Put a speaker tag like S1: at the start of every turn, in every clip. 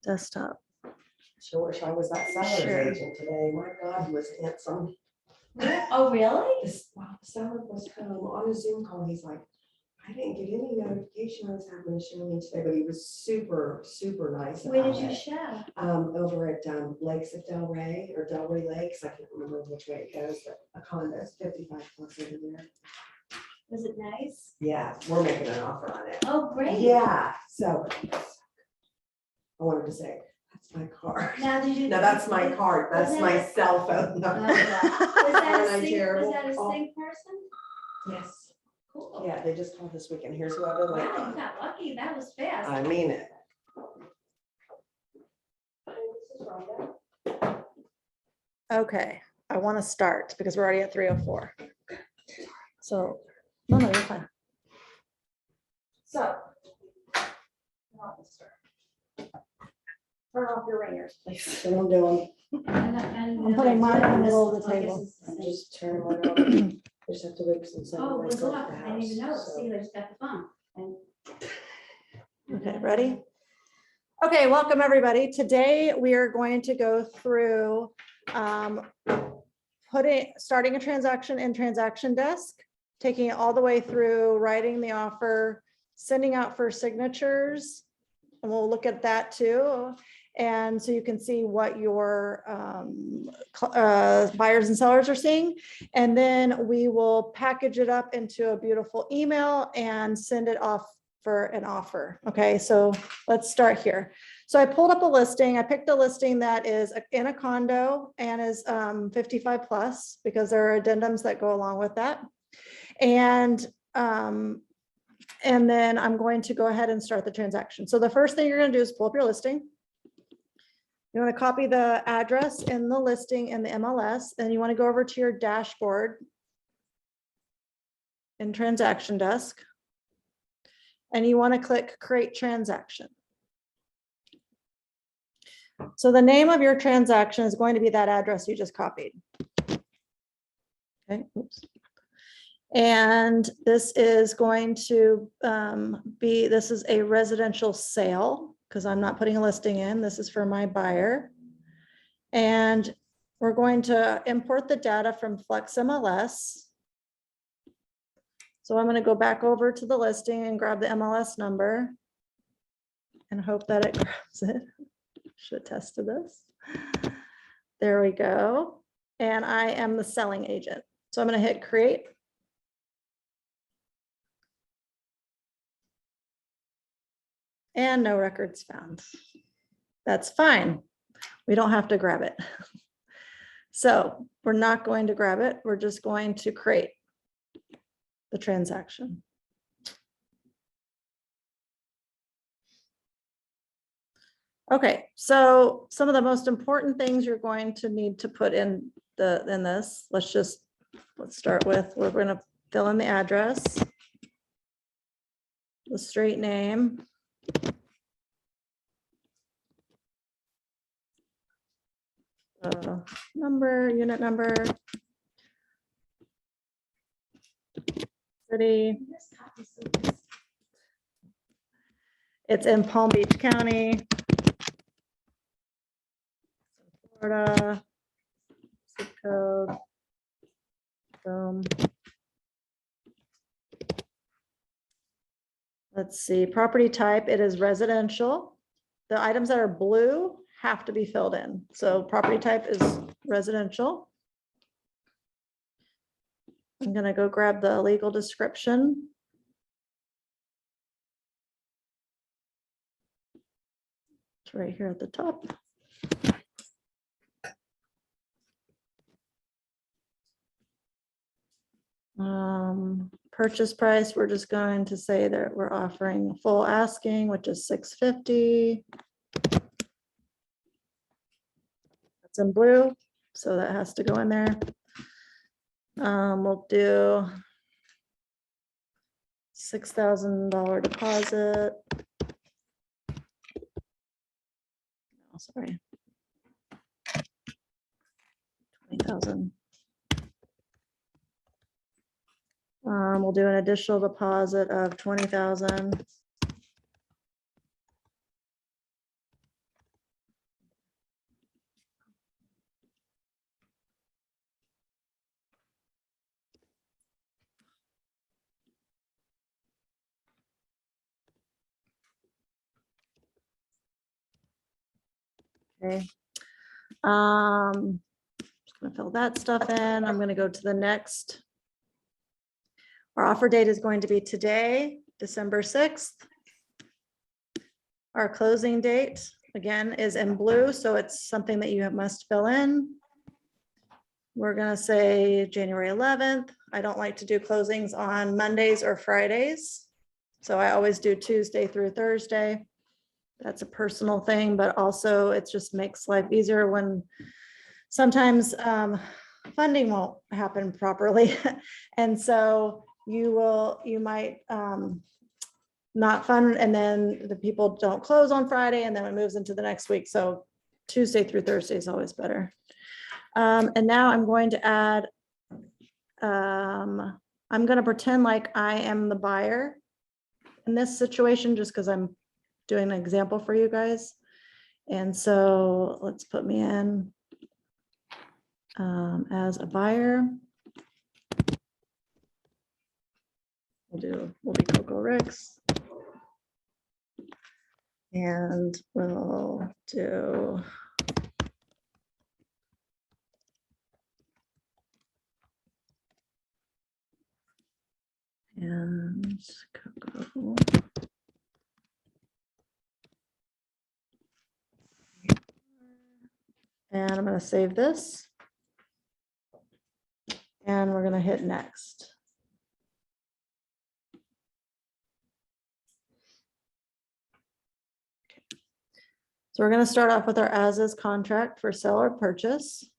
S1: desktop.
S2: Sure wish I was that seller's
S1: Sure.
S2: agent today. My God, he was handsome.
S3: Oh, really?
S2: Wow, the seller was on a Zoom call. He's like, I didn't get any notification I was having a showing today, but he was super, super nice
S3: Where
S2: about
S3: did you
S2: it.
S3: show?
S2: Over at Lakes of Delray or Delray Lakes. I can't remember which way it goes, but a condo, 55 plus over there.
S3: Was it nice?
S2: Yeah, we're making an offer on it.
S3: Oh, great.
S2: Yeah, so I wanted to say, that's my card.
S3: Now, did you?
S2: No, that's my card. That's
S3: Was
S2: my
S3: that-
S2: cell phone
S3: Oh,
S2: number.
S3: God. Was that
S2: Aren't
S3: a
S2: I
S3: sync,
S2: terrible?
S3: was that a
S2: Oh.
S3: sync person?
S2: Yes.
S3: Cool.
S2: Yeah, they just called this weekend. Here's who I've been waiting
S3: Wow, you
S2: on.
S3: got lucky. That was fast.
S2: I mean it.
S1: Okay, I want to start because we're already at 3:04. So, no, you're fine. So. Turn off your ringers, please.
S2: That's what I'm doing.
S1: I'm putting mine in the middle of the table.
S2: I'm just turning mine on. I just have to wait since
S3: Oh,
S2: I'm
S3: was
S2: myself
S3: up.
S2: the
S3: I didn't even know.
S2: house.
S3: See, I just got the phone. And-
S1: Okay, ready? Okay, welcome everybody. Today we are going to go through starting a transaction in Transaction Desk, taking it all the way through writing the offer, sending out for signatures, and we'll look at that too. And so you can see what your buyers and sellers are seeing. And then we will package it up into a beautiful email and send it off for an offer. Okay, so let's start here. So I pulled up a listing. I picked a listing that is in a condo and is 55 plus because there are addendums that go along with that. And then I'm going to go ahead and start the transaction. So the first thing you're going to do is pull up your listing. You want to copy the address in the listing in the MLS, and you want to go over to your dashboard in Transaction Desk. And you want to click Create Transaction. So the name of your transaction is going to be that address you just copied. Okay, oops. And this is going to this is a residential sale because I'm not putting a listing in. This is for my buyer. And we're going to import the data from Flex MLS. So I'm going to go back over to the listing and grab the MLS number and hope that it grabs it. Should have tested this. There we go. And I am the selling agent. So I'm going to hit create. And no records found. That's fine. We don't have to grab it. So we're not going to grab it. We're just going to create the transaction. Okay, so some of the most important things you're going to need to put in this, let's start with, we're going to fill in the address, the street name, unit number, city. It's in Palm Beach County, Florida, zip code. Let's see, property type, it is residential. The items that are blue have to be filled in. So property type is residential. I'm gonna go grab the legal description. It's right here at the top. Purchase price, we're just going to say that we're offering full asking, which is $650. It's in blue, so that has to go in there. We'll do $6,000 deposit. Oh, sorry. 20,000. We'll do an additional deposit of 20,000. Okay. Just gonna fill that stuff in. I'm gonna go to the next. Our offer date is going to be today, December 6th. Our closing date, again, is in blue, so it's something that you must fill in. We're gonna say January 11th. I don't like to do closings on Mondays or Fridays. So I always do Tuesday through Thursday. That's a personal thing, but also it just makes life easier when sometimes funding won't happen properly. And so you might not fund, and then the people don't close on Friday, and then it moves into the next week. So Tuesday through Thursday is always better. And now I'm going to add, I'm going to pretend like I am the buyer in this situation, just because I'm doing an example for you guys. And so let's put me in as a buyer. We'll be Coco Ricks. And we'll do and Coco. And I'm going to save this. And we're going to hit next. So we're going to start off with our as-is contract for sale or purchase.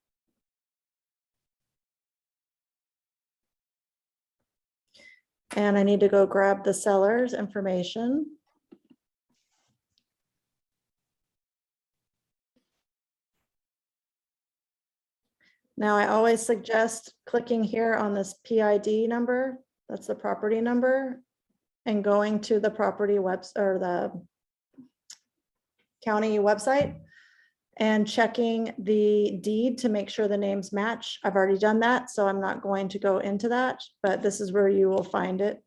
S1: And I need to go grab the seller's information. Now, I always suggest clicking here on this PID number, that's the property number, and going to the property website or the county website and checking the deed to make sure the names match. I've already done that, so I'm not going to go into that, but this is where you will find it.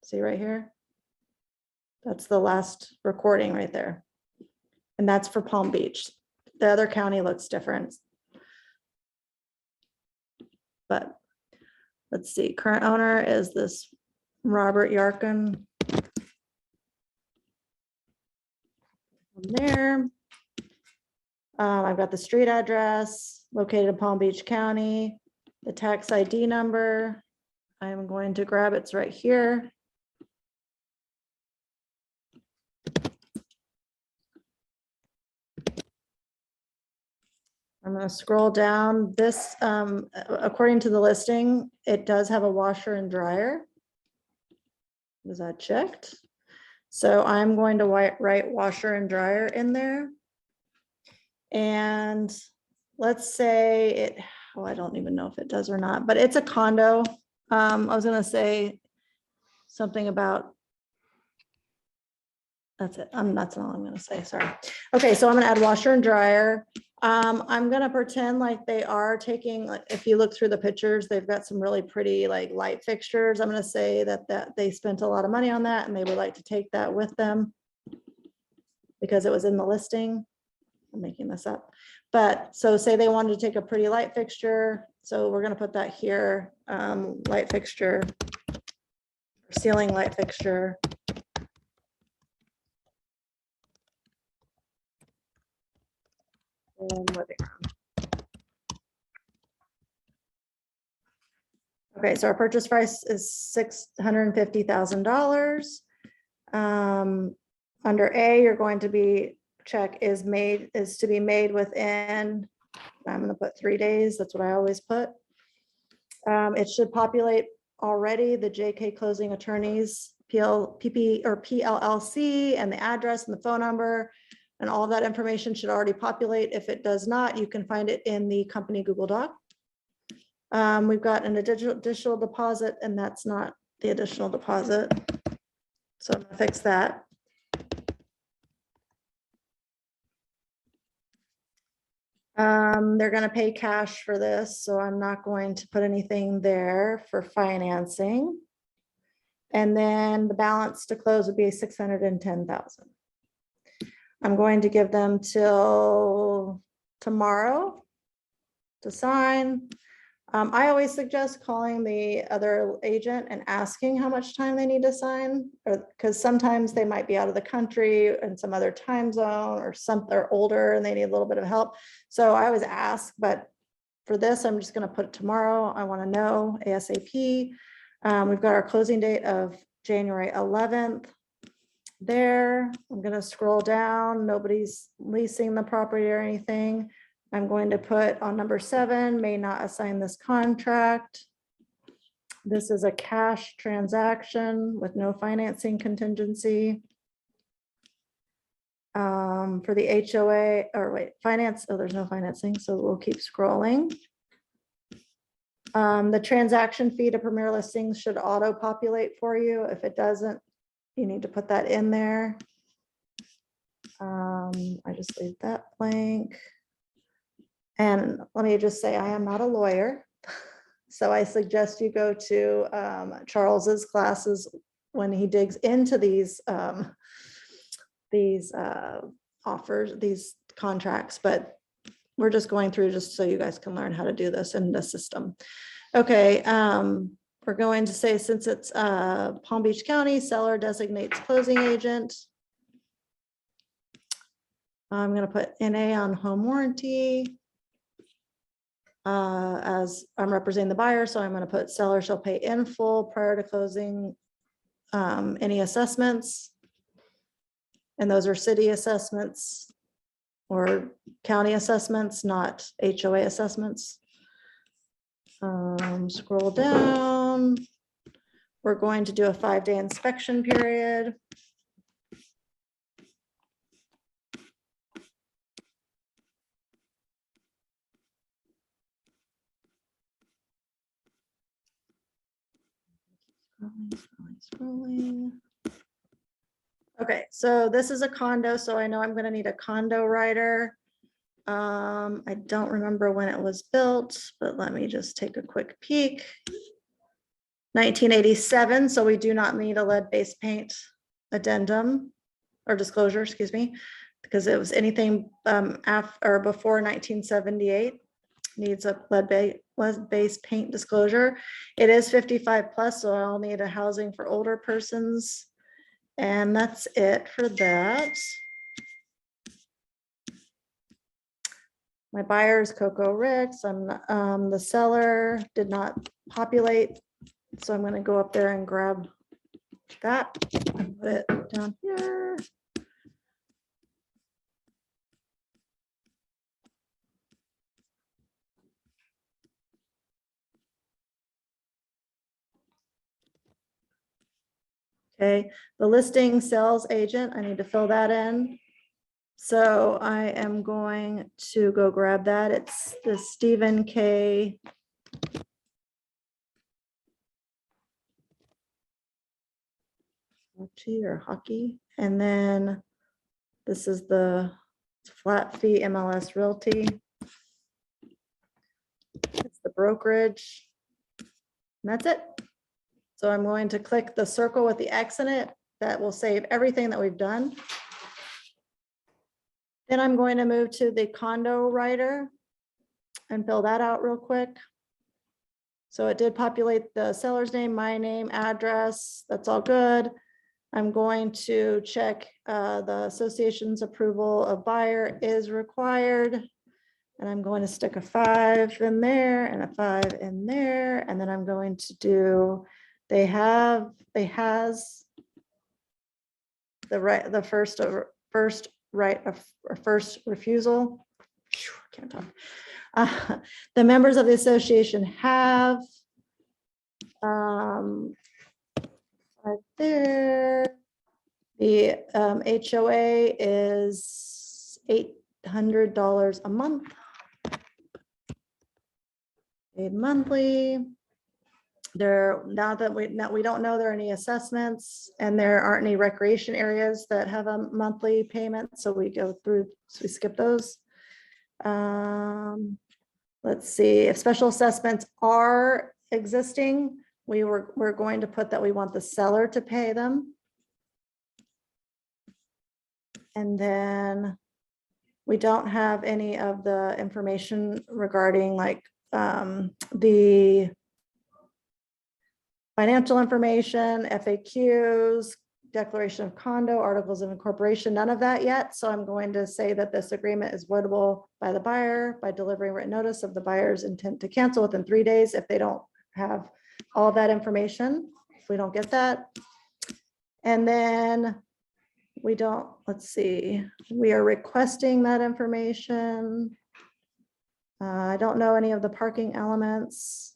S1: See right here? That's the last recording right there. And that's for Palm Beach. The other county looks different. But let's see, current owner is this Robert Yarkin. There. I've got the street address located in Palm Beach County, the tax ID number. I'm going to grab it's right here. I'm going to scroll down this. According to the listing, it does have a washer and dryer. Was that checked? So I'm going to write washer and dryer in there. And let's say it, oh, I don't even know if it does or not, but it's a condo. I was going to say something about, that's it. That's all I'm going to say. Sorry. Okay. So I'm going to add washer and dryer. I'm going to pretend like they are taking, like, if you look through the pictures, they've got some really pretty like light fixtures. I'm going to say that they spent a lot of money on that and they would like to take that with them because it was in the listing. I'm making this up, but so say they wanted to take a pretty light fixture. So we're going to put that here, light fixture, ceiling light fixture. And living room. Okay, so our purchase price is $650,000. Under A, you're going to be check is to be made within, I'm going to put 3 days. That's what I always put. It should populate already the JK Closing Attorneys PLLC and the address and the phone number. And all that information should already populate. If it does not, you can find it in the company Google Doc. We've got an additional deposit, and that's not the additional deposit. So I'm gonna fix that. They're gonna pay cash for this, so I'm not going to put anything there for financing. And then the balance to close would be $610,000. I'm going to give them till tomorrow to sign. I always suggest calling the other agent and asking how much time they need to sign, or because sometimes they might be out of the country in some other time zone, or they're older and they need a little bit of help. So I always ask, but for this, I'm just going to put it tomorrow. I want to know ASAP. We've got our closing date of January 11th. There, I'm going to scroll down. Nobody's leasing the property or anything. I'm going to put on number 7, may not assign this contract. This is a cash transaction with no financing contingency. For the HOA, or wait, finance, oh, there's no financing, so we'll keep scrolling. The transaction fee to Premier Listings should auto-populate for you. If it doesn't, you need to put that in there. I just leave that blank. And let me just say, I am not a lawyer. So I suggest you go to Charles's classes when he digs into these offers, these contracts, but we're just going through just so you guys can learn how to do this in the system. Okay, we're going to say, since it's Palm Beach County, seller designates closing agent. I'm going to put NA on home warranty. As I'm representing the buyer, so I'm going to put seller shall pay in full prior to closing any assessments. And those are city assessments or county assessments, not HOA assessments. Scroll down. We're going to do a 5-day inspection period. Scrolling. Okay, so this is a condo, so I know I'm going to need a condo writer. I don't remember when it was built, but let me just take a quick peek. 1987, so we do not need a lead-based paint addendum or disclosure, excuse me, because it was anything after or before 1978 needs a lead-based paint disclosure. It is 55 plus, so I'll need a housing for older persons. And that's it for that. My buyer is Coco Ricks. I'm the seller did not populate, so I'm going to go up there and grab that and put it down here. Okay, the listing sales agent, I need to fill that in. So I am going to go grab that. It's the Stephen K. Or hockey. And then this is the flat fee MLS Realty. It's the brokerage. And that's it. So I'm going to click the circle with the X in it. That will save everything that we've done. Then I'm going to move to the condo writer and fill that out real quick. So it did populate the seller's name, my name, address. That's all good. I'm going to check the association's approval of buyer is required. And I'm going to stick a 5 in there and a 5 in there. And then I'm going to do, they has the right, the first right of or first refusal. Can't talk. The members of the association have right there. The HOA is $800 a month. Paid monthly. There, now that we don't know there are any assessments and there aren't any recreation areas that have a monthly payment, so we go through, so we skip those. Let's see, if special assessments are existing, we're going to put that we want the seller to pay them. And then we don't have any of the information regarding like the financial information, FAQs, declaration of condo, articles of incorporation, none of that yet. So I'm going to say that this agreement is voidable by the buyer by delivering written notice of the buyer's intent to cancel within 3 days if they don't have all that information, if we don't get that. And then we don't, let's see, we are requesting that information. I don't know any of the parking elements.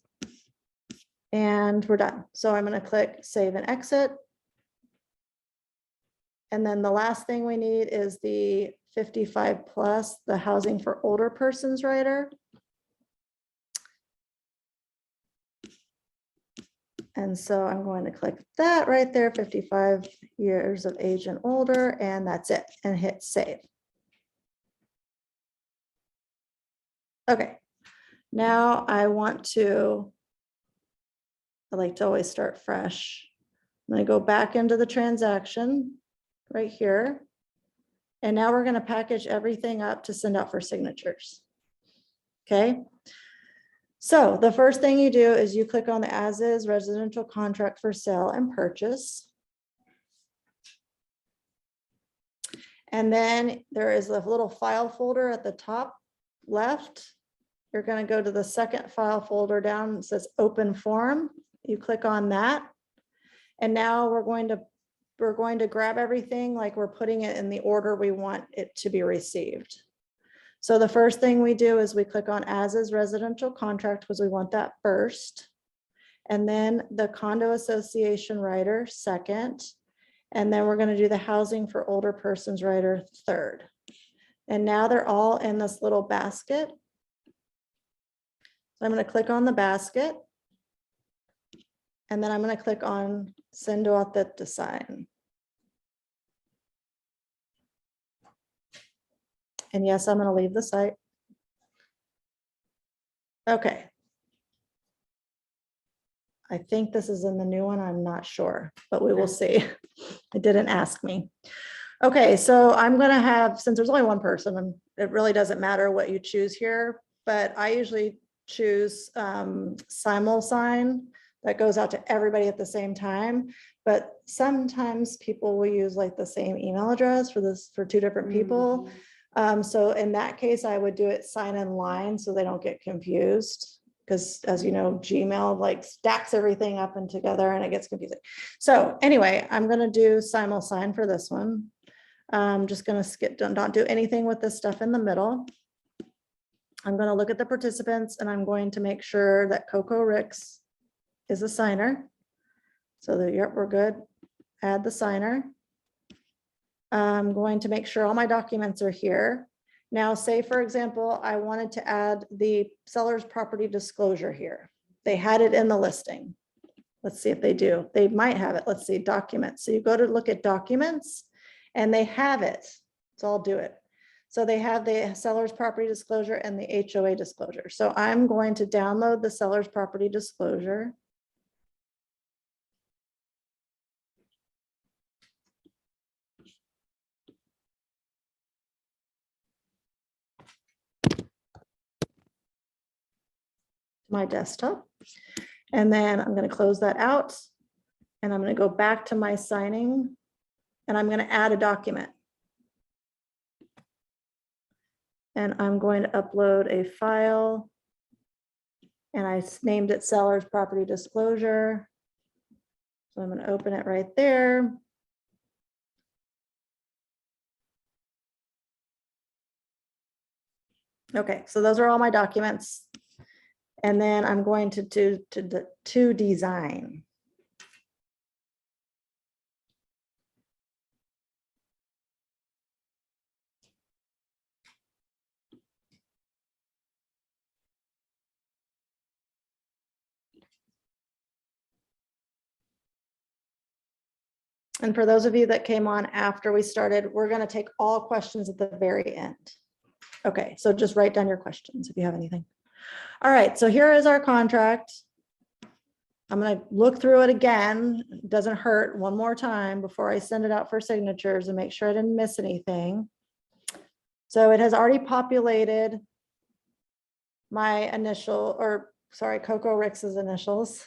S1: And we're done. So I'm going to click save and exit. And then the last thing we need is the 55 plus, the housing for older persons rider. And so I'm going to click that right there, 55 years of age and older, and that's it, and hit save. Okay, now I want to, I like to always start fresh. I'm going to go back into the transaction right here. And now we're going to package everything up to send out for signatures. Okay. So the first thing you do is you click on the as is residential contract for sale and purchase. And then there is a little file folder at the top left. You're going to go to the second file folder down. It says open form. You click on that. And now we're going to grab everything like we're putting it in the order we want it to be received. So the first thing we do is we click on as is residential contract because we want that first. And then the condo association rider second. And then we're going to do the housing for older persons rider third. And now they're all in this little basket. So I'm going to click on the basket. And then I'm going to click on send to authent to sign. And yes, I'm going to leave the site. Okay. I think this is in the new one. I'm not sure, but we will see. It didn't ask me. Okay, so I'm going to have, since there's only one person, it really doesn't matter what you choose here, but I usually choose simul sign that goes out to everybody at the same time. But sometimes people will use like the same email address for two different people. So in that case, I would do it sign in line so they don't get confused. Because as you know, Gmail like stacks everything up and together and it gets confusing. So anyway, I'm going to do simul sign for this one. I'm just going to skip, don't do anything with this stuff in the middle. I'm going to look at the participants and I'm going to make sure that Coco Ricks is a signer. So that, yep, we're good. Add the signer. I'm going to make sure all my documents are here. Now, say, for example, I wanted to add the seller's property disclosure here. They had it in the listing. Let's see if they do. They might have it. Let's see, documents. So you go to look at documents and they have it. So I'll do it. So they have the seller's property disclosure and the HOA disclosure. So I'm going to download the seller's property disclosure. My desktop. And then I'm going to close that out. And I'm going to go back to my signing and I'm going to add a document. And I'm going to upload a file. And I named it seller's property disclosure. So I'm going to open it right there. Okay, so those are all my documents. And then I'm going to do to design. And for those of you that came on after we started, we're going to take all questions at the very end. Okay, so just write down your questions if you have anything. All right, so here is our contract. I'm gonna look through it again. It doesn't hurt, one more time before I send it out for signatures and make sure I didn't miss anything. So it has already populated my initial, or sorry, Coco Ricks's initials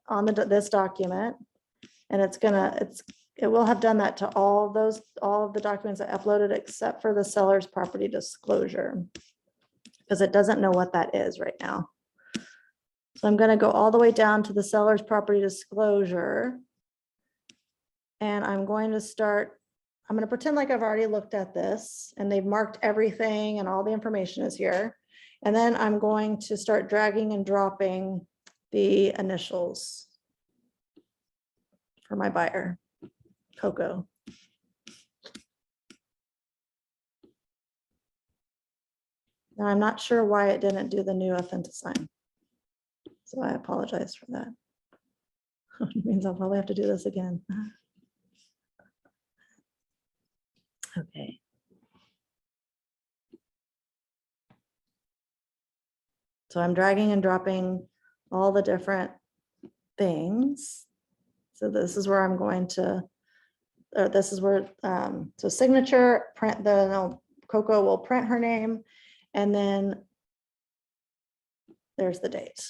S1: on this document. And it will have done that to all of the documents I uploaded except for the seller's property disclosure, because it doesn't know what that is right now. So I'm going to go all the way down to the seller's property disclosure. And I'm going to pretend like I've already looked at this and they've marked everything and all the information is here. And then I'm going to start dragging and dropping the initials for my buyer, Coco. Now, I'm not sure why it didn't do the new Authentisign. So I apologize for that. It means I'll probably have to do this again. Okay. So I'm dragging and dropping all the different things. So this is where I'm going to, this is where, so signature, Coco will print her name, and then there's the date.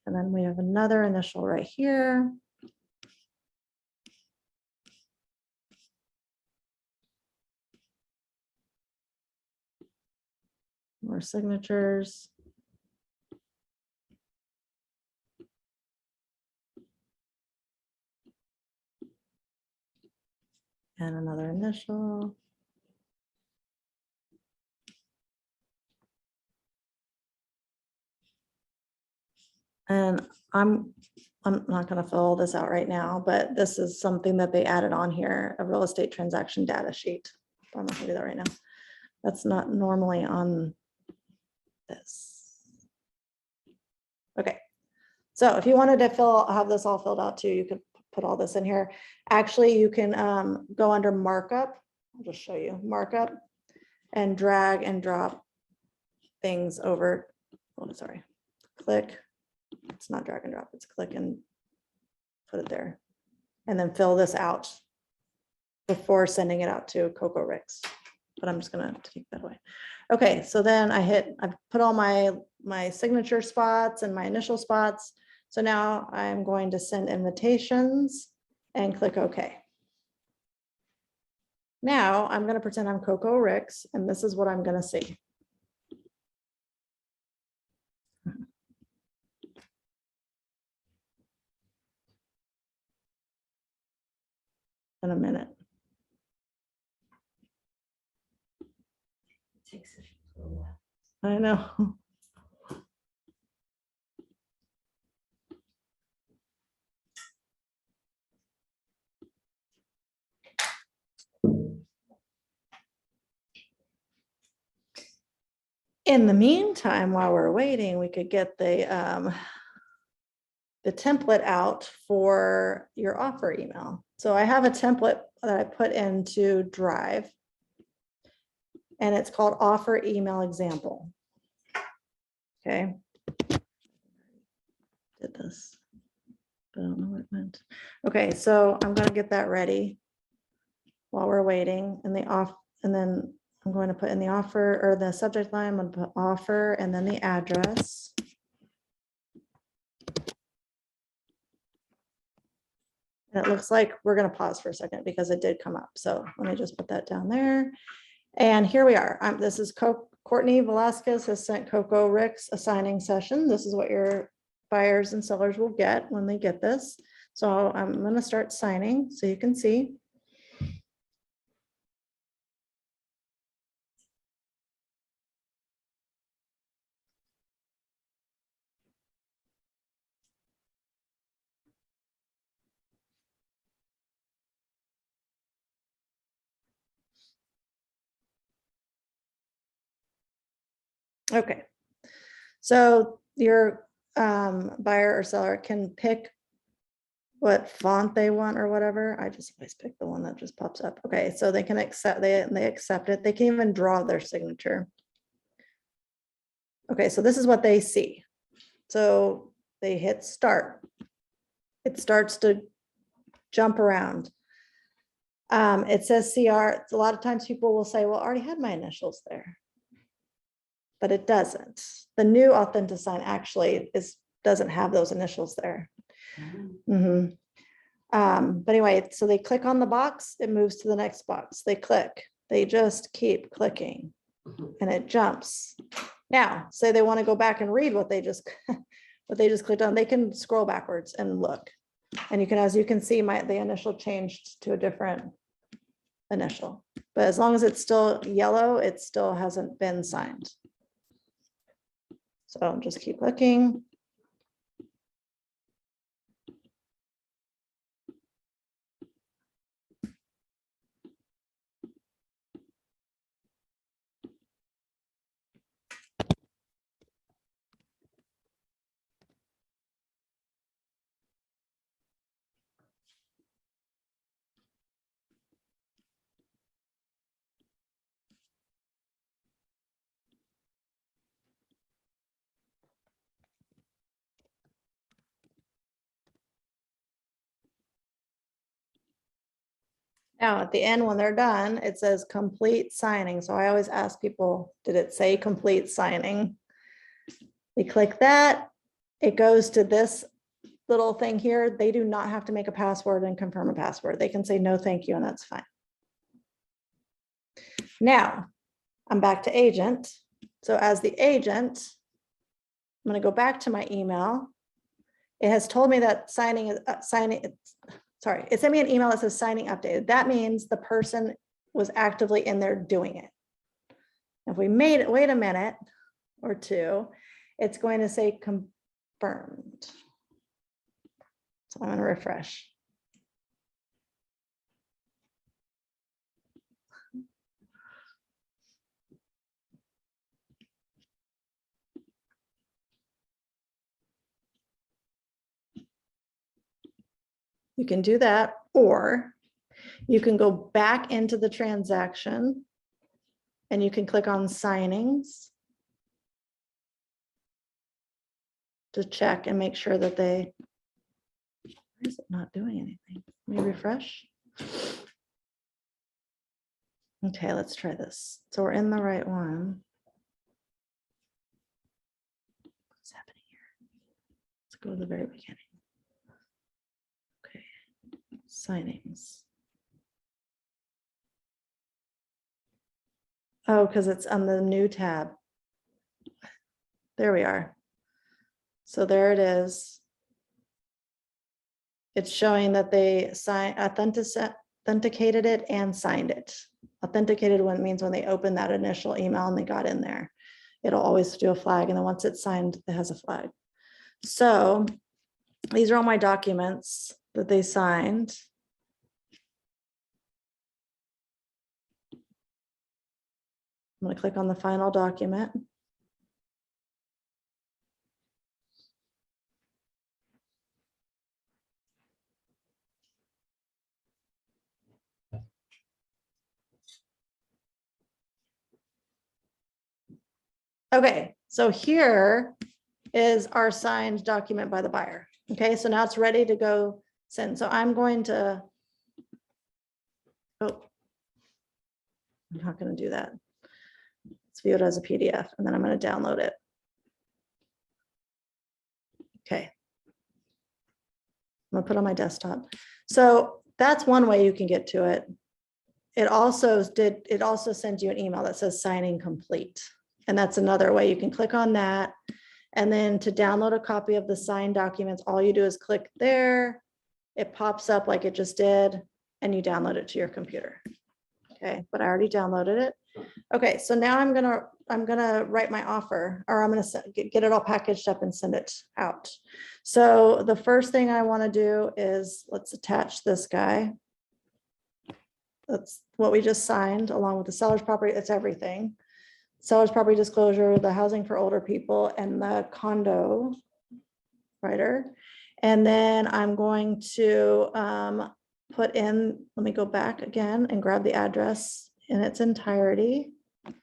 S1: And then we have another initial right here. More signatures. And another initial. And I'm not going to fill all this out right now, but this is something that they added on here, a real estate transaction data sheet. I'm not going to do that right now. That's not normally on this. Okay. So if you wanted to have this all filled out too, you could put all this in here. Actually, you can go under markup. I'll just show you markup and drag and drop things over. Oh, sorry. Click. It's not drag and drop. It's click and put it there. And then fill this out before sending it out to Coco Ricks. But I'm just going to take that away. Okay, so then I've put all my signature spots and my initial spots. So now I'm going to send invitations and click OK. Now I'm going to pretend I'm Coco Ricks, and this is what I'm going to see. In a minute.
S3: Takes a little while.
S1: I know. In the meantime, while we're waiting, we could get the template out for your offer email. So I have a template that I put into Drive, and it's called offer email example. Okay. Did this, but I don't know where it went. Okay, so I'm going to get that ready while we're waiting, and then I'm going to put in the offer, or the subject line, I'm going to put offer and then the address. And it looks like we're going to pause for a second because it did come up. So let me just put that down there. And here we are. This is Courtney Velasquez has sent Coco Ricks a signing session. This is what your buyers and sellers will get when they get this. So I'm going to start signing so you can see. Okay, so your buyer or seller can pick what font they want or whatever. I just always pick the one that just pops up. Okay, so they can accept, they accept it. They can even draw their signature. Okay, so this is what they see. So they hit start. It starts to jump around. It says CR. A lot of times people will say, well, I already had my initials there. But it doesn't. The new AuthentiSign actually doesn't have those initials there. Mhm. But anyway, so they click on the box, it moves to the next box. They click, they just keep clicking and it jumps. Now, say they want to go back and read what they just clicked on, they can scroll backwards and look. And you can, as you can see, the initial changed to a different initial. But as long as it's still yellow, it still hasn't been signed. So just keep looking. Now, at the end, when they're done, it says complete signing. So I always ask people, did it say complete signing? They click that, it goes to this little thing here. They do not have to make a password and confirm a password. They can say no, thank you, and that's fine. Now, I'm back to agent. So as the agent, I'm going to go back to my email. It has told me that it sent me an email that says signing updated. That means the person was actively in there doing it. If we wait a minute or two, it's going to say confirmed. So I'm going to refresh. You can do that, or you can go back into the transaction and you can click on signings to check and make sure that why is it not doing anything? Let me refresh. Okay, let's try this. So we're in the right one. What's happening here? Let's go to the very beginning. Okay, signings. Oh, because it's on the new tab. There we are. So there it is. It's showing that they authenticated it and signed it. Authenticated one means when they open that initial email and they got in there, it'll always do a flag. And then once it's signed, it has a flag. So these are all my documents that they signed. I'm going to click on the final document. Okay, so here is our signed document by the buyer. Okay, so now it's ready to go send. So I'm going to, I'm not going to do that. Let's view it as a PDF and then I'm going to download it. Okay. I'm going to put it on my desktop. So that's one way you can get to it. It also sends you an email that says signing complete. And that's another way. You can click on that. And then to download a copy of the signed documents, all you do is click there. It pops up like it just did, and you download it to your computer. Okay, but I already downloaded it. Okay, so now I'm gonna write my offer, or I'm gonna get it all packaged up and send it out. So the first thing I want to do is let's attach this guy. That's what we just signed along with the seller's property. It's everything. Seller's property disclosure, the housing for older people, and the condo writer. And then I'm going to put in, let me go back again and grab the address in its entirety. I'm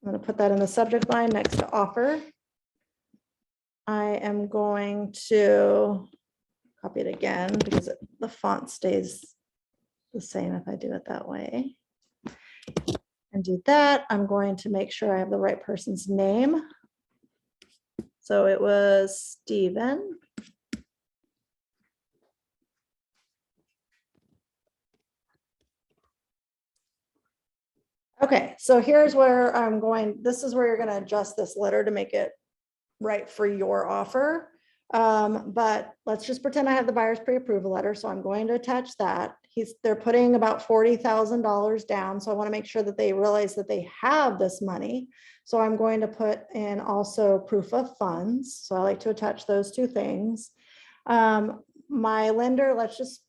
S1: going to put that in the subject line next to offer. I am going to copy it again because the font stays the same if I do it that way. And do that. I'm going to make sure I have the right person's name. So it was Stephen. Okay, so here's where I'm going. This is where you're going to adjust this letter to make it right for your offer. But let's just pretend I have the buyer's pre-approval letter, so I'm going to attach that. They're putting about $40,000 down, so I want to make sure that they realize that they have this money. So I'm going to put in also proof of funds. So I like to attach those two things. My lender, let's just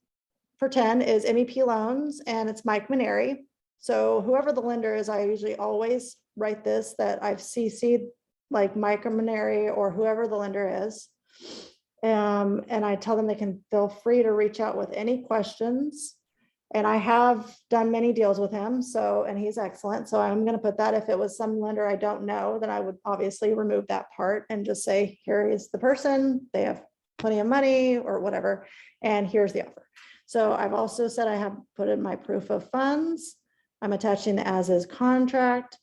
S1: pretend, is MEP Loans, and it's Mike Maneri. So whoever the lender is, I usually always write this, that I've CC'd like Mike Maneri or whoever the lender is. And I tell them they can feel free to reach out with any questions. And I have done many deals with him, so, and he's excellent. So I'm going to put that. If it was some lender I don't know, then I would obviously remove that part and just say, here is the person, they have plenty of money or whatever, and here's the offer. So I've also said I have put in my proof of funds. I'm attaching the as-is contract,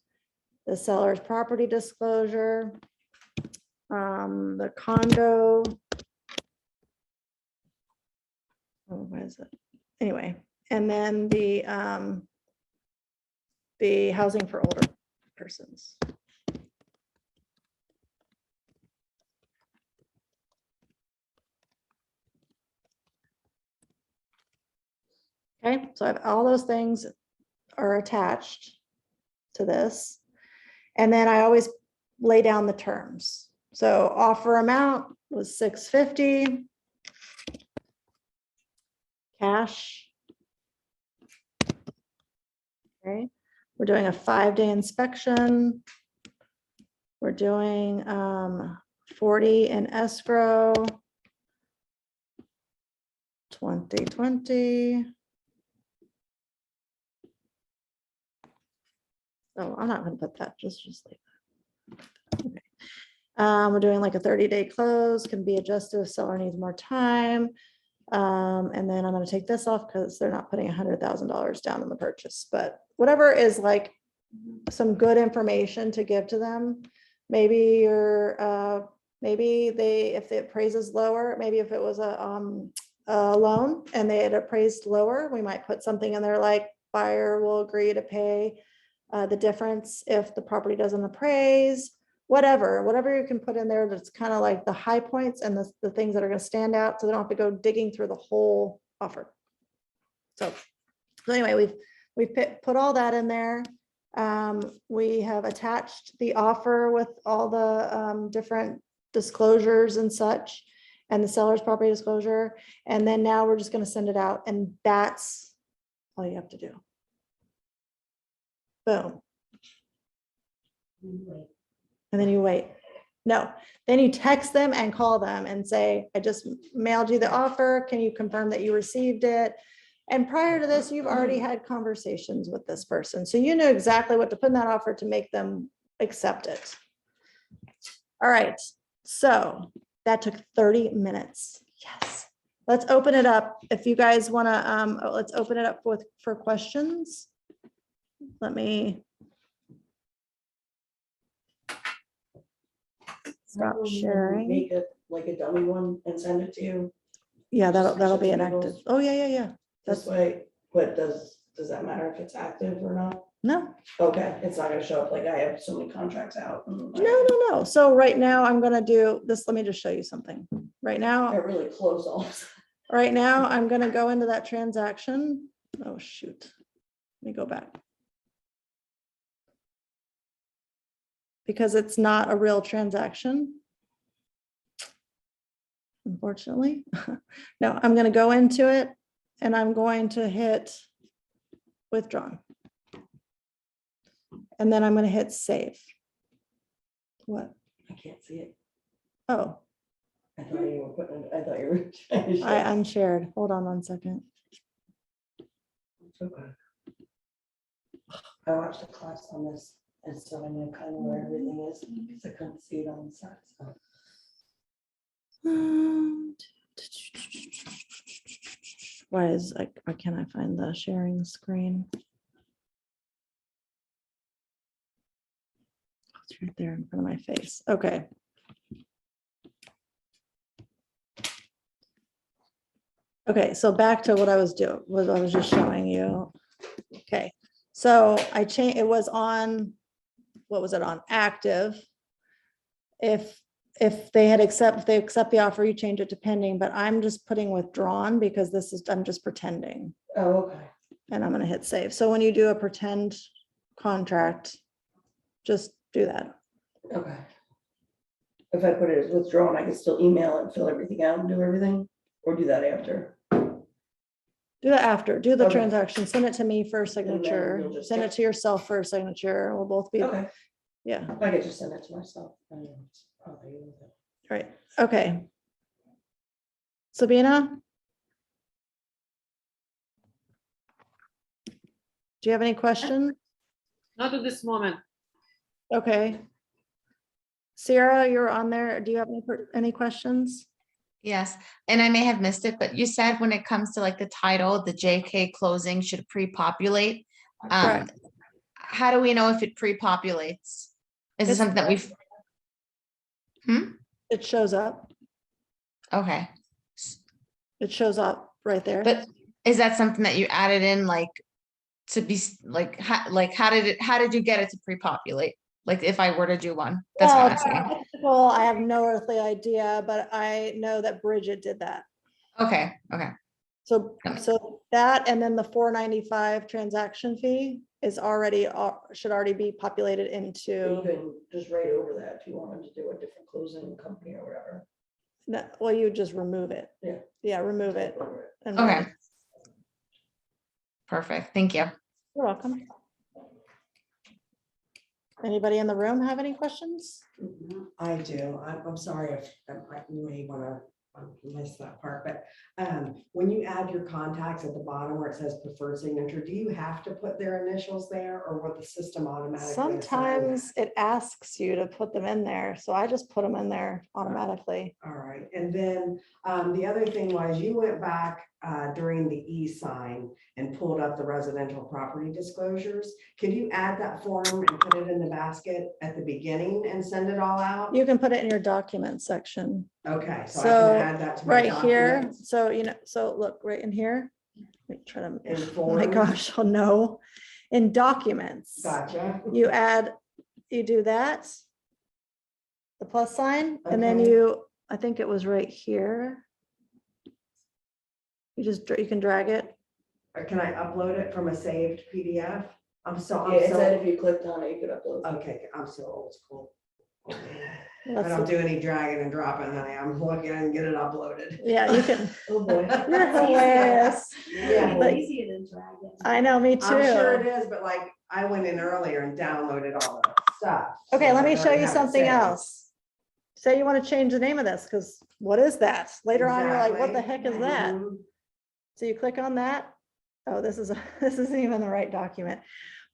S1: the seller's property disclosure, the condo. Oh, what is it? Anyway, and then the housing for older persons. Okay, so I have all those things are attached to this. And then I always lay down the terms. So offer amount was $650. Cash. Okay, we're doing a 5-day inspection. We're doing 40 in escrow. 2020. Oh, I'm not going to put that, just like that. Okay. We're doing like a 30-day close, can be adjusted if seller needs more time. And then I'm going to take this off because they're not putting $100,000 down in the purchase, but whatever is like some good information to give to them. Maybe you're, maybe if the appraise is lower, maybe if it was a loan and they had appraised lower, we might put something in there like buyer will agree to pay the difference if the property doesn't appraise, whatever you can put in there that's kind of like the high points and the things that are going to stand out so they don't have to go digging through the whole offer. So anyway, we've put all that in there. We have attached the offer with all the different disclosures and such, and the seller's property disclosure. And then now we're just going to send it out, and that's all you have to do. Boom. And then you wait. No, then you text them and call them and say, I just mailed you the offer. Can you confirm that you received it? And prior to this, you've already had conversations with this person. So you know exactly what to put in that offer to make them accept it. All right. So that took 30 minutes. Yes. Let's open it up. If you guys want to, let's open it up for questions. Let me stop sharing.
S4: Make it like a dummy one and send it to you.
S1: Yeah, that'll
S4: Just
S1: be
S4: to
S1: an active.
S4: Google's.
S1: Oh, yeah.
S4: This way, but does that matter if it's active or not?
S1: No,
S4: Okay, it's not gonna show up like I have so many contracts out.
S1: no. So right now I'm gonna do this. Let me just show you something. Right
S4: I
S1: now,
S4: really close all of
S1: I'm gonna go into that transaction. Oh, shoot. Let me go back. Because it's not a real transaction. Unfortunately. No, I'm gonna go into it and I'm going to hit withdrawn. And then I'm gonna hit save. What?
S4: I can't see it.
S1: Oh,
S4: I thought you were putting it, I thought you were. trying to show
S1: I
S4: it.
S1: unshared. Hold on 1 second.
S4: Okay. I watched a class on this, and so I know kind of where everything is, because I couldn't see it on the side, so.
S1: Why is, like, why can't I find the sharing screen? It's right there in front of my face. Okay. Okay, so back to what I was doing, what I was just showing you. Okay, so I changed, it was on, what was it on? Active. If they accept the offer, you change it to pending, but I'm just putting withdrawn because this is, I'm just pretending.
S4: Oh, okay.
S1: And I'm gonna hit save. So when you do a pretend contract, just do that.
S4: Okay. If I put it as withdrawn, I can still email and fill everything out and do everything, or do that after?
S1: Do that after, do the
S4: Okay.
S1: transaction, send it to me for
S4: then
S1: signature,
S4: you'll just
S1: send it
S4: get-
S1: to yourself for signature. We'll both be,
S4: Okay,
S1: yeah,
S4: I could just send it to myself. I don't know, it's probably with it.
S1: right, okay. Sabina? Do you have any questions?
S5: Not at this moment.
S1: Okay. Sierra, you're on there. Do you have any questions?
S6: Yes, and I may have missed it, but you said when it comes to like the title, the JK closing should pre-populate.
S1: Correct.
S6: How do we know if it pre-populates? Is it
S1: It's-
S6: something that we've?
S1: It shows up.
S6: Okay,
S1: It shows up right there.
S6: but is that something that you added in like to be how did you get it to pre-populate? Like if I were to do one, that's what I'm asking.
S1: Well, I have no earthly idea, but I know that Bridget did that.
S6: Okay, okay,
S1: So,
S6: Yeah.
S1: so that, and then the $4.95 transaction fee is already, should already be populated
S4: You
S1: into,
S4: can just write over that if you wanted to do a different closing company or whatever.
S1: no, well, you just remove it.
S4: Yeah.
S1: Yeah, remove it.
S4: Over it.
S1: and
S6: Okay.
S1: run it.
S6: perfect. Thank you.
S1: You're welcome. Anybody in the room have any questions?
S2: I do. I'm sorry if you may want to miss that part, but when you add your contacts at the bottom where it says preferred signature, do you have to put their initials there or will the system automatically assign that?
S1: Sometimes it asks you to put them in there, so I just put them in there automatically.
S2: All right, and then the other thing was you went back during the e-sign and pulled up the residential property disclosures. Could you add that form and put it in the basket at the beginning and send it all out?
S1: You can put it in your document section.
S2: Okay, so I
S1: So,
S2: can add that to my
S1: Right here,
S2: documents
S1: so so look, right in here. Let me try to,
S2: in
S1: oh my
S2: forms.
S1: gosh, oh no. In documents,
S2: Gotcha.
S1: you do that. The plus sign, and then
S2: Okay.
S1: I think it was right here. You can drag it.
S2: Or can I upload it from a saved PDF?
S4: Yeah, it said if you clicked on it, you could upload.
S2: Okay, I'm so old school. I
S1: Let's
S2: don't
S1: see.
S2: do any dragging and dropping, honey. I'm looking and get it uploaded.
S1: Yeah, you can,
S4: Oh, boy.
S1: you're hilarious.
S2: Yeah,
S1: but-
S3: It's easier than dragon.
S1: I know, me
S2: I'm sure it
S1: too.
S2: is, but like, I went in earlier and downloaded all the stuff.
S1: Okay,
S2: so
S1: let
S2: I
S1: me
S2: already
S1: show you
S2: have it
S1: something
S2: saved.
S1: else. Say you want to change the name of this, because what is that? Later on, you're like, what the
S2: Exactly.
S1: heck is that?
S2: Mhm.
S1: So you click on that. Oh, this isn't even the right document.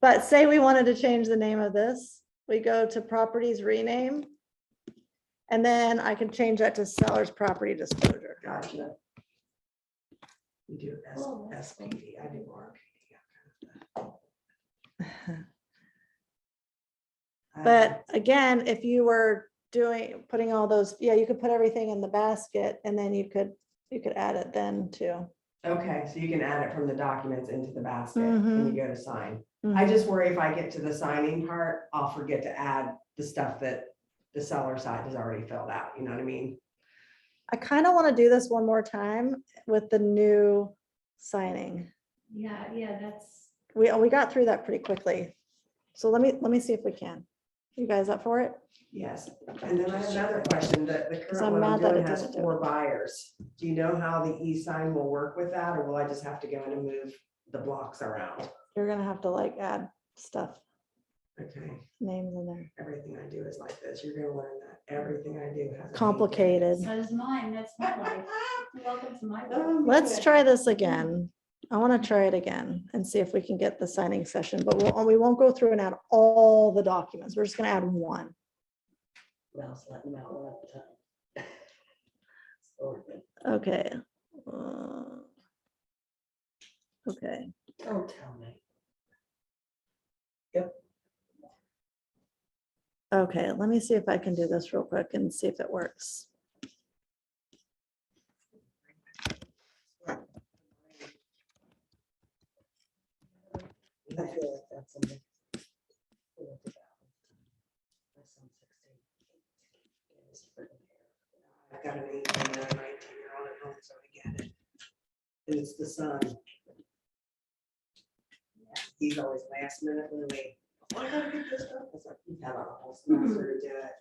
S1: But say we wanted to change the name of this, we go to properties rename. And then I can change that to seller's property disclosure.
S2: Gotcha. You do
S3: Oh, that's cool.
S2: SPD, I do RPD.
S1: But again, if you were putting all those, yeah, you could put everything in the basket and then you could add it then too.
S2: Okay, so you can add it from the documents into the basket
S1: Mhm.
S2: and you go to sign. I just worry if I get to the signing part, I'll forget to add the stuff that the seller side has already filled out, you know what I mean?
S1: I kind of want to do this one more time with the new signing.
S3: Yeah, that's.
S1: We got through that pretty quickly. So let me see if we can. You guys up for it?
S2: Yes, and then I have another question, the
S1: I'm
S2: current one I'm
S1: mad that
S2: doing
S1: it
S2: has
S1: didn't do
S2: 4
S1: it.
S2: buyers. Do you know how the e-sign will work with that, or will I just have to go in and move the blocks around?
S1: You're gonna have to like add stuff,
S2: Okay,
S1: names in there.
S2: everything I do is like this, you're gonna learn that, everything I do has. a name.
S1: Complicated.
S3: So is mine, that's my life. Welcome to my life.
S2: Oh,
S1: Let's
S2: good.
S1: try this again. I want to try it again and see if we can get the signing session, but we won't go through and add all the documents. We're just gonna add one.
S4: Mouse letting them out one at a time. forward.
S1: Okay. Okay,
S4: Don't tell me.
S1: okay, let me see if I can do this real quick and see if it works.
S4: I feel like that's something.
S2: I've got an 18 and a 19-year-old at home, so I get it. And it's the son. He's always last minute when we, "Oh, I gotta get this done." It's like, you've had a whole semester to do it.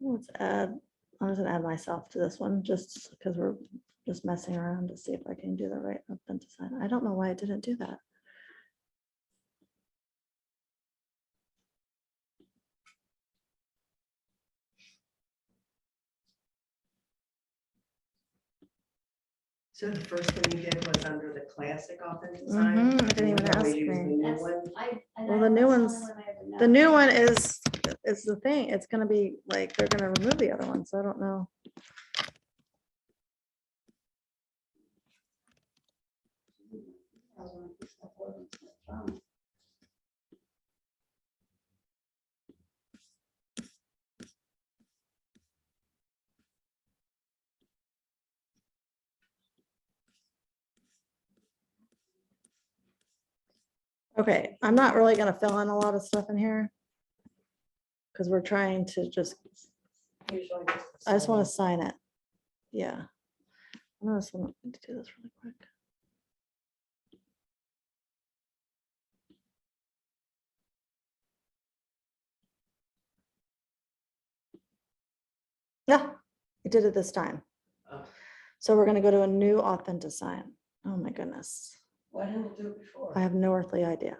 S1: Let's add, I'm just gonna add myself to this one, just because we're just messing around to see if I can do the right authentic sign. I don't know why I didn't do that.
S2: So the first one you did was under the classic authentic
S1: Mhm,
S2: sign?
S1: it didn't even
S2: And now we
S1: ask
S2: use the
S1: me.
S2: new
S3: That's,
S2: one?
S1: Well, the new one's- The new one is the thing, it's gonna be like, they're gonna remove the other one, so I don't know. Okay, I'm not really gonna fill in a lot of stuff in here. Because we're trying to just,
S4: Usually
S1: I just want to sign it. Yeah. I just want to do this really quick. Yeah, I did it this time.
S2: Oh.
S1: So we're gonna go to a new authentic sign. Oh my goodness.
S4: Why didn't it do it before?
S1: I have no earthly idea.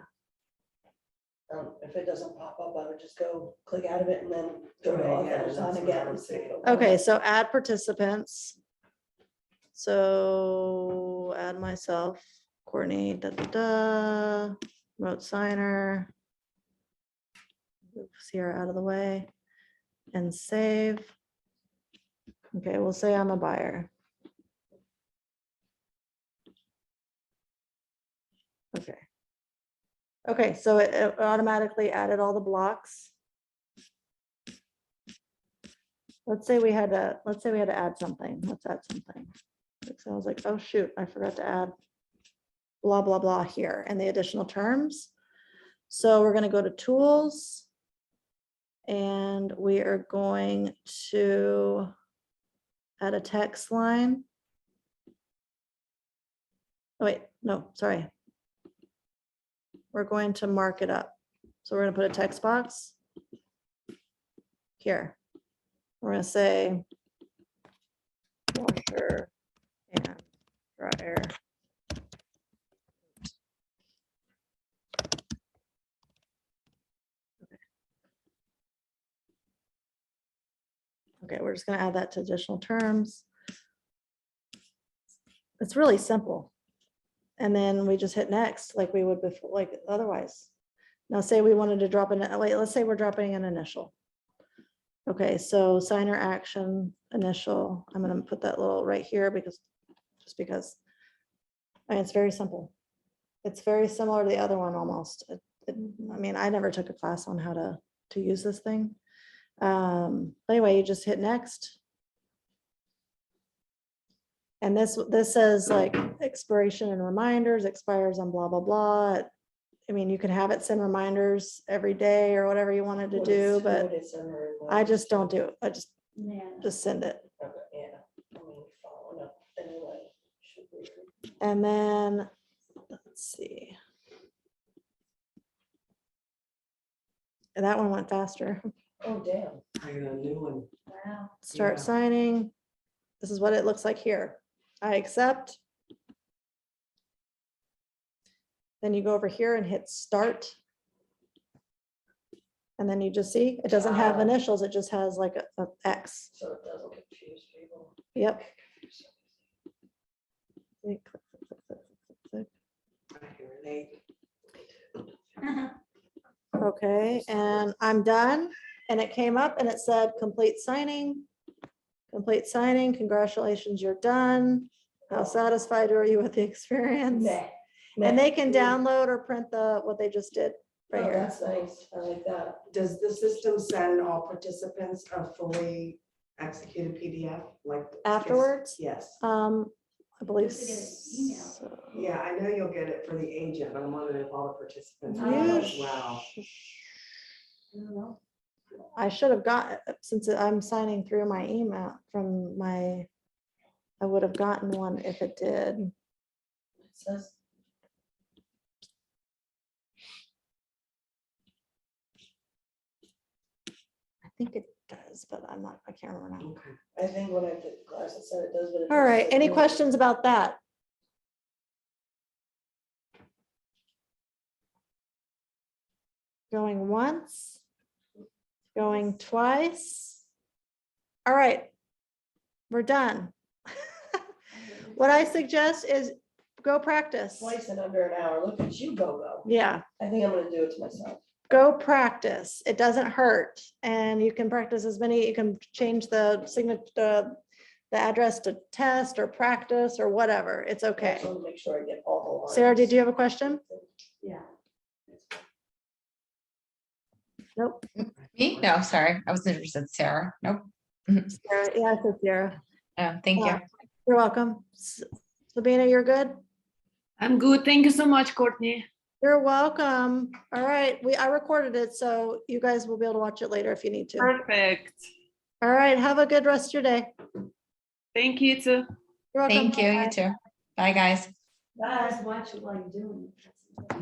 S4: If it doesn't pop up, I would just go click out of it and then go to
S2: Try again,
S4: authentic
S2: that's
S4: sign
S2: what I
S4: again.
S2: would
S4: and see if
S2: say.
S4: it
S1: Okay,
S4: works.
S1: so add participants. So add myself, Courtney, remote signer. Move Sierra out of the way and save. Okay, we'll say I'm a buyer. Okay. Okay, so it automatically added all the blocks. Let's say we had to add something. Let's add something. So I was like, oh shoot, I forgot to add blah, blah, blah here and the additional terms. So we're gonna go to tools. And we are going to add a text line. Oh, wait, no, sorry. We're going to mark it up. So we're gonna put a text box here. We're gonna say washer and dryer. Okay, we're just gonna add that to additional terms. It's really simple. And then we just hit next like we would before, like otherwise. Now say we wanted to drop in, wait, let's say we're dropping an initial. Okay, so signer action initial. I'm gonna put that little right here because, just because. And it's very simple. It's very similar to the other one almost. I mean, I never took a class on how to use this thing. Anyway, you just hit next. And this says like expiration and reminders, expires on blah, blah, blah. I mean, you can have it send reminders every day or whatever you wanted to
S4: What
S1: do,
S4: is-
S1: but
S4: what is in the
S1: I
S4: request?
S1: just don't do it. I
S3: Yeah.
S1: just send it.
S4: Okay, yeah, I mean, following up anyway. Should be.
S1: And then, let's see. And that one went faster.
S4: Oh, damn.
S2: I got a new one.
S3: Wow.
S1: Start
S2: Yeah.
S1: signing. This is what it looks like here. I accept. Then you go over here and hit start. And then you just see, it doesn't have
S4: Ah.
S1: initials, it just has like a X.
S4: So it doesn't confuse people.
S1: Yep. Click, click, click, click, click, click.
S2: I can relate.
S1: Okay, and I'm done. and it came up and it said, complete signing. Complete signing, congratulations, you're done. How satisfied are you with the experience?
S4: Meh.
S1: And
S4: Meh.
S1: they can download or print what they just did right
S4: Oh,
S1: here.
S4: that's nice. I like that.
S2: Does the system send all participants a fully executed PDF like?
S1: Afterwards?
S2: Yes.
S1: I believe.
S3: Just to get an email.
S1: so.
S2: Yeah, I know you'll get it for the agent, but I'm wondering if all the participants
S3: You
S2: get it
S1: You
S2: as well.
S3: I don't know.
S1: I should have got, since I'm signing through my email from my, I would have gotten one if it did.
S4: It says,
S1: I think it does, but I'm not, I can't remember now.
S2: Okay.
S4: I think when I took the class, it said it does, but. it
S1: All right,
S4: doesn't.
S1: any questions about that? Going once, going twice. All right, we're done. What I suggest is go practice.
S4: Twice in under an hour. Look at you go.
S1: Yeah,
S4: I think I'm gonna do it to myself.
S1: go practice. It doesn't hurt. And you can practice as many, you can change the signature, the address to test or practice or whatever. It's
S4: I
S1: okay.
S4: just wanna make sure I get all the lines.
S1: Sarah, did you have a question?
S3: Yeah.
S1: Nope.
S6: Me? No, sorry. I was interested, Sarah. Nope.
S1: Sarah, yeah, I said Sarah.
S6: Thank you.
S1: Yeah. You're welcome. Sabina, you're good?
S5: I'm good. Thank you so much, Courtney.
S1: You're welcome. All right, I recorded it, so you guys will be able to watch it later if you need to.
S5: Perfect.
S1: All right, have a good rest of your day.
S5: Thank you too.
S1: You're welcome.
S6: Thank you.
S1: Bye.
S6: You too. Bye, guys.
S4: Bye.
S3: Just watch it while you're doing it.